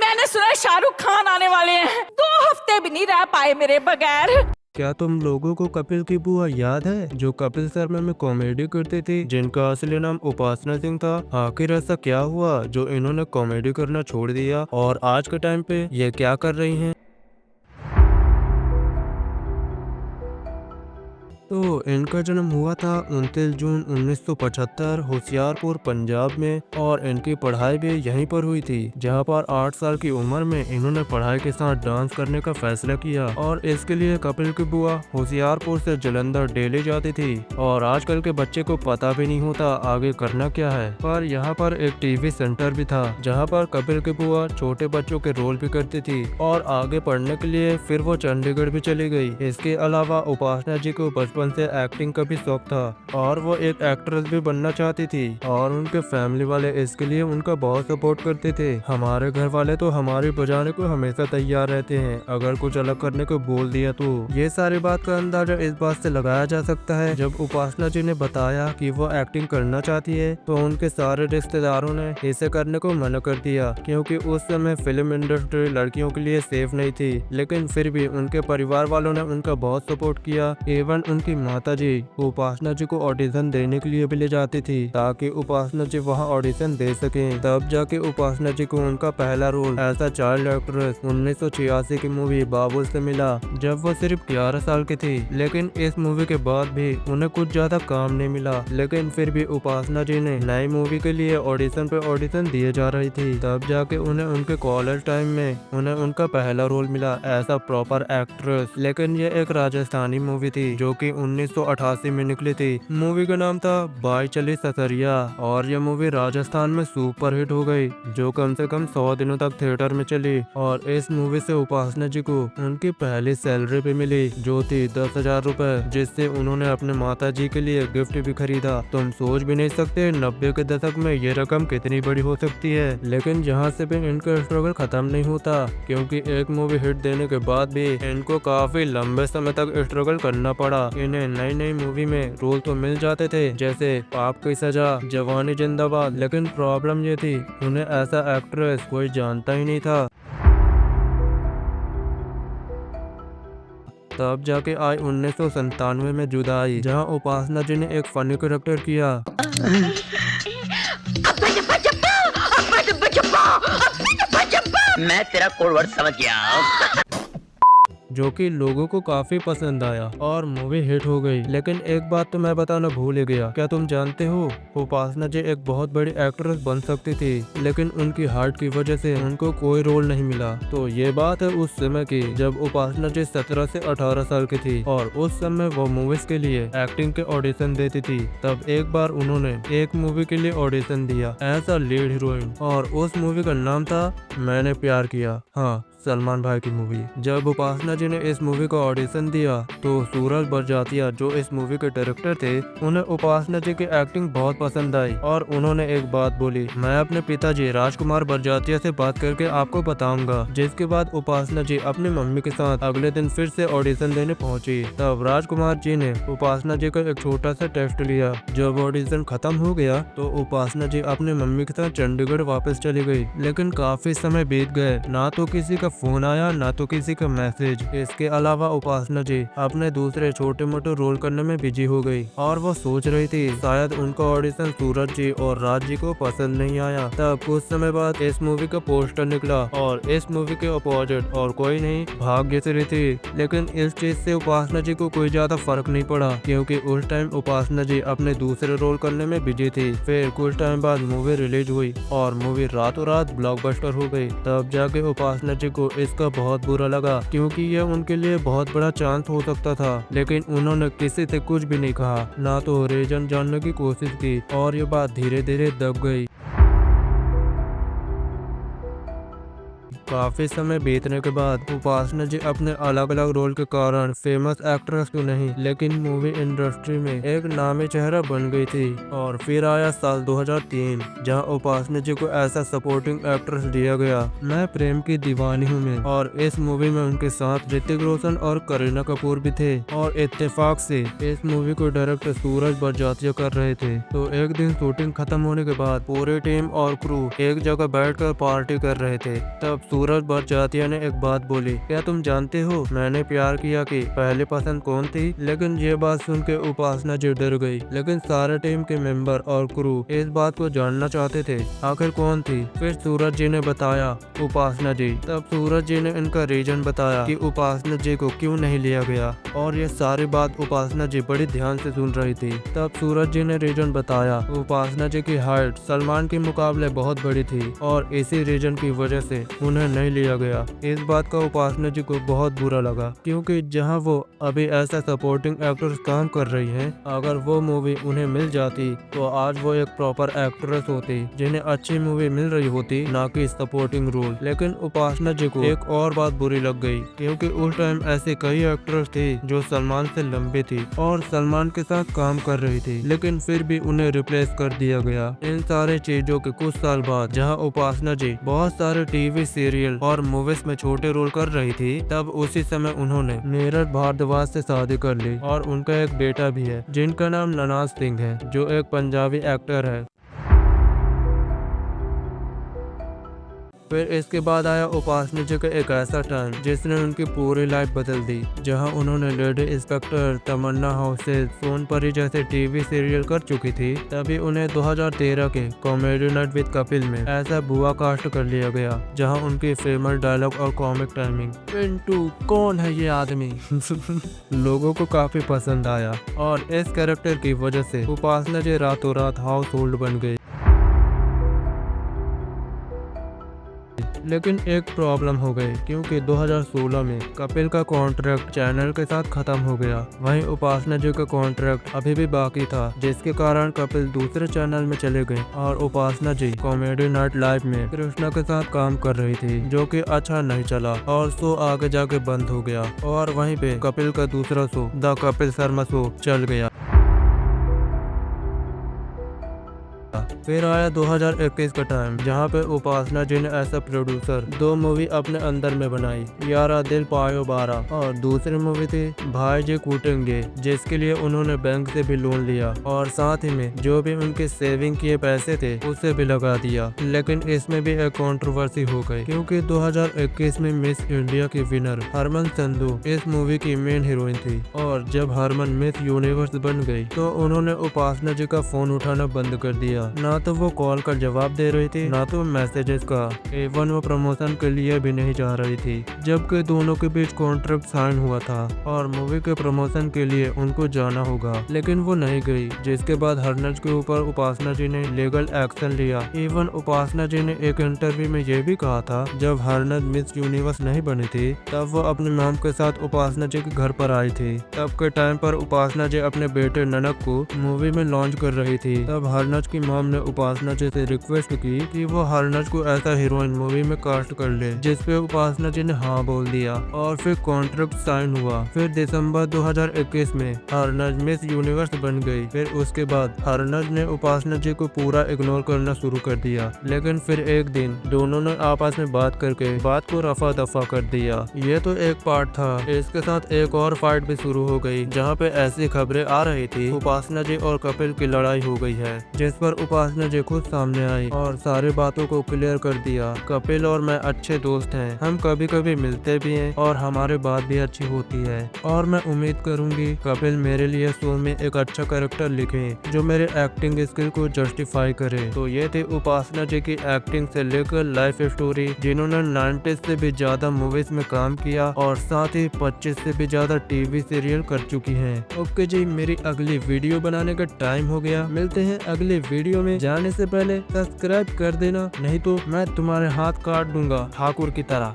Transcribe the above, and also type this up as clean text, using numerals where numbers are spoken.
मैंने सुना शाहरुख खान आने वाले हैं, 2 हफ्ते भी नहीं रह पाए मेरे बगैर। क्या तुम लोगों को कपिल की बुआ याद है, जो कपिल शर्मा में कॉमेडी करती थी, जिनका असली नाम उपासना सिंह था? आखिर ऐसा क्या हुआ जो इन्होंने कॉमेडी करना छोड़ दिया और आज के टाइम पे ये क्या कर रही हैं? तो इनका जन्म हुआ था 29 जून 1975 होशियारपुर पंजाब में, और इनकी पढ़ाई भी यहीं पर हुई थी, जहां पर 8 साल की उम्र में इन्होंने पढ़ाई के साथ डांस करने का फैसला किया। और इसके लिए कपिल की बुआ होशियारपुर से जलंधर डेली जाती थी। और आजकल के बच्चे को पता भी नहीं होता आगे करना क्या है, पर यहाँ पर एक टीवी सेंटर भी था, जहाँ पर कपिल की बुआ छोटे बच्चों के रोल भी करती थी। और आगे पढ़ने के लिए फिर वो चंडीगढ़ भी चली गई। इसके अलावा उपासना जी को बचपन से एक्टिंग का भी शौक था, और वो एक एक्ट्रेस भी बनना चाहती थी। और उनके फैमिली वाले इसके लिए उनका बहुत सपोर्ट करते थे। हमारे घर वाले तो हमारी बजाने को हमेशा तैयार रहते हैं, अगर कुछ अलग करने को बोल दिया तो। ये सारी बात का अंदाजा इस बात से लगाया जा सकता है, जब उपासना जी ने बताया कि वो एक्टिंग करना चाहती है, तो उनके सारे रिश्तेदारों ने इसे करने को मना कर दिया, क्योंकि उस समय फिल्म इंडस्ट्री लड़कियों के लिए सेफ नहीं थी। लेकिन फिर भी उनके परिवार वालों ने उनका बहुत सपोर्ट किया। इवन उनकी माता जी उपासना जी को ऑडिशन देने के लिए भी ले जाती थी, ताकि उपासना जी वहां ऑडिशन दे सकें। तब जाके उपासना जी को उनका पहला role as a child actress 1986 की मूवी बाबुल से मिला, जब वो सिर्फ 11 साल की थी। लेकिन इस मूवी के बाद भी उन्हें कुछ ज्यादा काम नहीं मिला, लेकिन फिर भी उपासना जी ने नई मूवी के लिए ऑडिशन पे ऑडिशन दिए जा रही थी। तब जाके उन्हें उनके कॉलेज टाइम में उन्हें उनका पहला रोल मिला एज अ प्रॉपर एक्ट्रेस। लेकिन ये एक राजस्थानी मूवी थी, जो कि 1988 में निकली थी। मूवी का नाम था बाई चली ससरिया, और ये मूवी राजस्थान में सुपर हिट हो गई, जो कम से कम 100 दिनों तक थिएटर में चली। और इस मूवी से उपासना जी को उनकी पहली सैलरी भी मिली, जो थी 10,000 रुपए, जिससे उन्होंने अपने माता जी के लिए गिफ्ट भी खरीदा। तुम सोच भी नहीं सकते 90 के दशक में ये रकम कितनी बड़ी हो सकती है। लेकिन यहाँ से भी इनका स्ट्रगल खत्म नहीं होता, क्योंकि एक मूवी हिट देने के बाद भी इनको काफी लंबे समय तक स्ट्रगल करना पड़ा। इन्हें नई नई मूवी में रोल तो मिल जाते थे, जैसे पाप की सजा, जवानी जिंदाबाद, लेकिन प्रॉब्लम ये थी उन्हें ऐसा एक्ट्रेस कोई जानता ही नहीं था। तब जाके आई 1997 में जुदाई, जहां उपासना जी ने एक फनी कैरेक्टर किया, मैं तेरा कोड वर्ड समझ गया। जो कि लोगों को काफी पसंद आया और मूवी हिट हो गई। लेकिन एक बात तो मैं बताना भूल ही गया, क्या तुम जानते हो उपासना जी एक बहुत बड़ी एक्ट्रेस बन सकती थी, लेकिन उनकी हार्ट की वजह से उनको कोई रोल नहीं मिला। तो ये बात है उस समय की, जब उपासना जी 17 से 18 साल की थी, और उस समय वो मूवीज के लिए एक्टिंग के ऑडिशन देती थी। तब एक बार उन्होंने एक मूवी के लिए ऑडिशन दिया एज अ लीड हीरोइन, और उस मूवी का नाम था मैंने प्यार किया। हाँ, सलमान भाई की मूवी। जब उपासना जी ने इस मूवी का ऑडिशन दिया, तो सूरज बरजातिया जो इस मूवी के डायरेक्टर थे, उन्हें उपासना जी की एक्टिंग बहुत पसंद आई, और उन्होंने एक बात बोली, मैं अपने पिताजी राजकुमार बरजातिया से बात करके आपको बताऊंगा। जिसके बाद उपासना जी अपनी मम्मी के साथ अगले दिन फिर से ऑडिशन देने पहुंची। तब राजकुमार जी ने उपासना जी का एक छोटा सा टेस्ट लिया। जब ऑडिशन खत्म हो गया, तो उपासना जी अपनी मम्मी के साथ चंडीगढ़ वापस चली गई। लेकिन काफी समय बीत गए, ना तो किसी का फोन आया, ना तो किसी का मैसेज। इसके अलावा उपासना जी अपने दूसरे छोटे मोटे रोल करने में बिजी हो गई, और वो सोच रही थी शायद उनका ऑडिशन सूरज जी और राज जी को पसंद नहीं आया। तब कुछ समय बाद इस मूवी का पोस्टर निकला, और इस मूवी के अपोजिट और कोई नहीं, भाग्यश्री थी। लेकिन इस चीज से उपासना जी को कोई ज्यादा फर्क नहीं पड़ा, क्योंकि उस टाइम उपासना जी अपने दूसरे रोल करने में बिजी थी। फिर कुछ टाइम बाद मूवी रिलीज हुई, और मूवी रातों रात ब्लॉकबस्टर हो गई। तब जाके उपासना जी को इसका बहुत बुरा लगा, क्योंकि यह उनके लिए बहुत बड़ा चांस हो सकता था। लेकिन उन्होंने किसी से कुछ भी नहीं कहा, ना तो रीजन जानने की कोशिश की, और ये बात धीरे धीरे दब गई। काफी समय बीतने के बाद उपासना जी अपने अलग अलग रोल के कारण फेमस एक्ट्रेस तो नहीं, लेकिन मूवी इंडस्ट्री में एक नामी चेहरा बन गई थी। और फिर आया साल 2003, जहां उपासना जी को ऐसा सपोर्टिंग एक्ट्रेस दिया गया, मैं प्रेम की दीवानी हूँ मैं। और इस मूवी में उनके साथ ऋतिक रोशन और करीना कपूर भी थे। और इत्तेफाक से इस मूवी को डायरेक्टर सूरज बरजातिया कर रहे थे। तो एक दिन शूटिंग खत्म होने के बाद पूरी टीम और क्रू एक जगह बैठकर पार्टी कर रहे थे। तब सूरज बरजातिया ने एक बात बोली, क्या तुम जानते हो मैंने प्यार किया कि पहले पसंद कौन थी? लेकिन ये बात सुन के उपासना जी डर गई। लेकिन सारे टीम के मेंबर और क्रू इस बात को जानना चाहते थे, आखिर कौन थी? फिर सूरज जी ने बताया, उपासना जी। तब सूरज जी ने इनका रीजन बताया कि उपासना जी को क्यों नहीं लिया गया, और ये सारी बात उपासना जी बड़ी ध्यान से सुन रही थी। तब सूरज जी ने रीजन बताया, उपासना जी की हाइट सलमान के मुकाबले बहुत बड़ी थी और इसी रीजन की वजह से उन्हें नहीं लिया गया। इस बात का उपासना जी को बहुत बुरा लगा, क्योंकि जहां वो अभी ऐसा सपोर्टिंग एक्ट्रेस काम कर रही हैं, अगर वो मूवी उन्हें मिल जाती तो आज वो एक प्रॉपर एक्ट्रेस होती जिन्हें अच्छी मूवी मिल रही होती, ना कि सपोर्टिंग रोल। लेकिन उपासना जी को एक और बात बुरी लग गई, क्योंकि उस टाइम ऐसी कई एक्ट्रेस थी जो सलमान से लंबी थी और सलमान के साथ काम कर रही थी, लेकिन फिर भी उन्हें रिप्लेस कर दिया गया। इन सारे चीजों के कुछ साल बाद जहां उपासना जी बहुत सारे टीवी सीरियल और मूवीज में छोटे रोल कर रही थी, तब उसी समय उन्होंने नीरज भारद्वाज से शादी कर ली और उनका एक बेटा भी है जिनका नाम ननाज सिंह है, जो एक पंजाबी एक्टर है। फिर इसके बाद आया उपासना जी का एक ऐसा टाइम जिसने उनकी पूरी लाइफ बदल दी, जहां उन्होंने लेडी इंस्पेक्टर, तमन्ना हाउसेस, सोनपरी जैसे टीवी सीरियल कर चुकी थी। तभी उन्हें 2013 के कॉमेडी नाइट विद कपिल में ऐसा बुआ कास्ट कर लिया गया, जहां उनकी फेमस डायलॉग और कॉमिक टाइमिंग पिंटू कौन है ये आदमी लोगों को काफी पसंद आया, और इस कैरेक्टर की वजह से उपासना जी रातों रात हाउस होल्ड बन गई। लेकिन एक प्रॉब्लम हो गई, क्योंकि 2016 में कपिल का कॉन्ट्रैक्ट चैनल के साथ खत्म हो गया। वहीं उपासना जी का कॉन्ट्रैक्ट अभी भी बाकी था, जिसके कारण कपिल दूसरे चैनल में चले गए और उपासना जी कॉमेडी नाइट लाइव में कृष्णा के साथ काम कर रही थी, जो कि अच्छा नहीं चला और शो आगे जाके बंद हो गया। और वहीं पे कपिल का दूसरा show the Kapil Sharma show चल गया। फिर आया 2021 का टाइम, जहां पे उपासना जी ने ऐसा प्रोड्यूसर 2 मूवी अपने अंदर में बनाई, यारा दिल पायो बारा, और दूसरी मूवी थी भाई जी कूटेंगे, जिसके लिए उन्होंने बैंक से भी लोन लिया और साथ ही में जो भी उनके सेविंग किए पैसे थे उसे भी लगा दिया। लेकिन इसमें भी एक कंट्रोवर्सी हो गई, क्योंकि 2021 में मिस इंडिया की विनर हरमन संधू इस मूवी की मेन हीरोइन थी, और जब हरमन मिस यूनिवर्स बन गई तो उन्होंने उपासना जी का फोन उठाना बंद कर दिया। ना तो वो कॉल का जवाब दे रही थी, ना तो मैसेजेस का, इवन वो प्रमोशन के लिए भी नहीं जा रही थी, जबकि दोनों के बीच कॉन्ट्रैक्ट साइन हुआ था और मूवी के प्रमोशन के लिए उनको जाना होगा। लेकिन वो नहीं गई, जिसके बाद हरनज के ऊपर उपासना जी ने लीगल एक्शन लिया। इवन उपासना जी ने एक इंटरव्यू में ये भी कहा था, जब हरनज मिस यूनिवर्स नहीं बनी थी तब वो अपने मॉम के साथ उपासना जी के घर पर आई थी। तब के टाइम पर उपासना जी अपने बेटे ननक को मूवी में लॉन्च कर रही थी। तब हरनज की मॉम ने उपासना जी से रिक्वेस्ट की कि वो हरनज को ऐसा हीरोइन मूवी में कास्ट कर ले, जिस पे उपासना जी ने हाँ बोल दिया और फिर कॉन्ट्रैक्ट साइन हुआ। फिर दिसंबर 2021 में हरनज मिस यूनिवर्स बन गई। फिर उसके बाद हरनज ने उपासना जी को पूरा इग्नोर करना शुरू कर दिया। लेकिन फिर एक दिन दोनों ने आपस में बात करके बात को रफा दफा कर दिया। ये तो एक पार्ट था, इसके साथ एक और फाइट भी शुरू हो गई, जहाँ पे ऐसी खबरें आ रही थी उपासना जी और कपिल की लड़ाई हो गई है, जिस पर उपासना जी खुद सामने आई और सारी बातों को क्लियर कर दिया। कपिल और मैं अच्छे दोस्त हैं, हम कभी कभी मिलते भी हैं और हमारे बात भी अच्छी होती है, और मैं उम्मीद करूंगी कपिल मेरे लिए शो में एक अच्छा कैरेक्टर लिखे जो मेरे एक्टिंग स्किल को जस्टिफाई करे। तो ये थी उपासना जी की एक्टिंग से लेकर लाइफ स्टोरी, जिन्होंने 90 से भी ज्यादा मूवीज में काम किया और साथ ही 25 से भी ज्यादा टीवी सीरियल कर चुकी हैं। ओके जी, मेरी अगली वीडियो बनाने का टाइम हो गया, मिलते हैं अगले वीडियो में। जाने से पहले सब्सक्राइब कर देना, नहीं तो मैं तुम्हारे हाथ काट दूंगा ठाकुर की तरह।